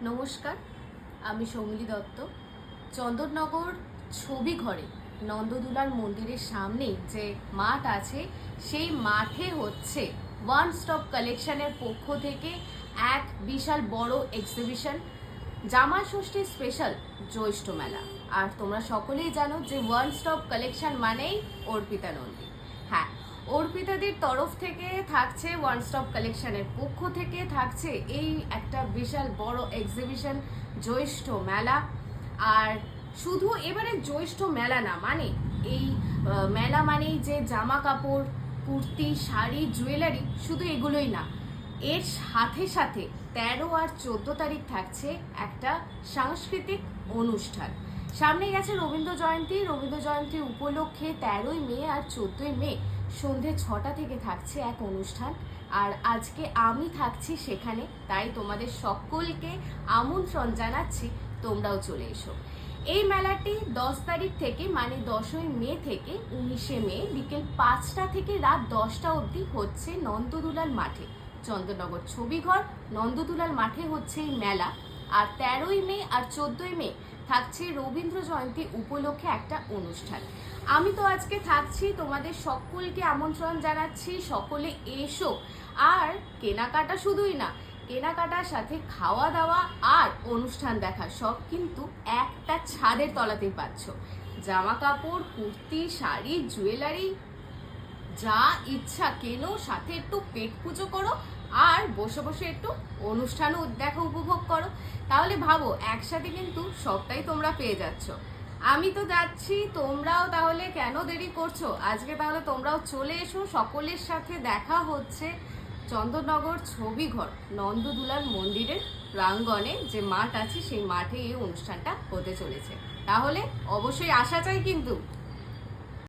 নমস্কার, আমি সৌমিলি দত্ত। চন্দননগর ছবি ঘরে নন্দদুলার মন্দিরের সামনে যে মাঠ আছে সেই মাঠে হচ্ছে ওয়ান স্টপ কালেকশনের পক্ষ থেকে এক বিশাল বড় এক্সিবিশন, জামা ষষ্ঠী স্পেশাল জ্যৈষ্ঠ মেলা। আর তোমরা সকলেই জানো যে ওয়ান স্টপ কালেকশন মানেই অর্পিতা নন্দী। হ্যাঁ, অর্পিতাদের তরফ থেকে থাকছে, ওয়ান স্টপ কালেকশনের পক্ষ থেকে থাকছে এই একটা বিশাল বড় এক্সিবিশন জ্যৈষ্ঠ মেলা। আর শুধু এবারে জ্যৈষ্ঠ মেলা না, মানে এই মেলা মানেই যে জামা কাপড়, কুর্তি, শাড়ি, জুয়েলারি, শুধু এগুলোই না, এর সাথে সাথে 13 আর 14 তারিখ থাকছে একটা সাংস্কৃতিক অনুষ্ঠান। সামনে গেছে রবীন্দ্র জয়ন্তী উপলক্ষে 13ই মে আর 14ই মে সন্ধে 6টা থেকে থাকছে এক অনুষ্ঠান। আর আজকে আমি থাকছি সেখানে, তাই তোমাদের সকলকে আমন্ত্রণ জানাচ্ছি, তোমরাও চলে এসো। এই মেলাটি 10 তারিখ থেকে, মানে 10ই মে থেকে 19শে মে বিকেল 5টা থেকে রাত 10টা অবধি হচ্ছে নন্দদুলাল মাঠে, চন্দননগর ছবিঘর নন্দদুলাল মাঠে হচ্ছে এই মেলা। আর 13ই মে আর 14ই মে থাকছে রবীন্দ্র জয়ন্তী উপলক্ষে একটা অনুষ্ঠান। আমি তো আজকে থাকছি, তোমাদের সকলকে আমন্ত্রণ জানাচ্ছি, সকলে এসো। আর কেনাকাটা শুধুই না, কেনাকাটার সাথে খাওয়া দাওয়া আর অনুষ্ঠান দেখা সব কিন্তু একটা ছাদের তলাতেই পাচ্ছ। জামা কাপড়, কুর্তি, শাড়ি, জুয়েলারি, যা ইচ্ছা কেনো, সাথে একটু পেট পুজো করো আর বসে বসে একটু অনুষ্ঠানও দেখা উপভোগ করো। তাহলে ভাবো, একসাথে কিন্তু সবটাই তোমরা পেয়ে যাচ্ছ। আমি তো যাচ্ছি, তোমরাও তাহলে কেন দেরি করছো? আজকে তাহলে তোমরাও চলে এসো, সকলের সাথে দেখা হচ্ছে চন্দননগর ছবিঘর নন্দদুলাল মন্দিরের প্রাঙ্গণে যে মাঠ আছে সেই মাঠে এই অনুষ্ঠানটা হতে চলেছে। তাহলে অবশ্যই আসা চাই কিন্তু।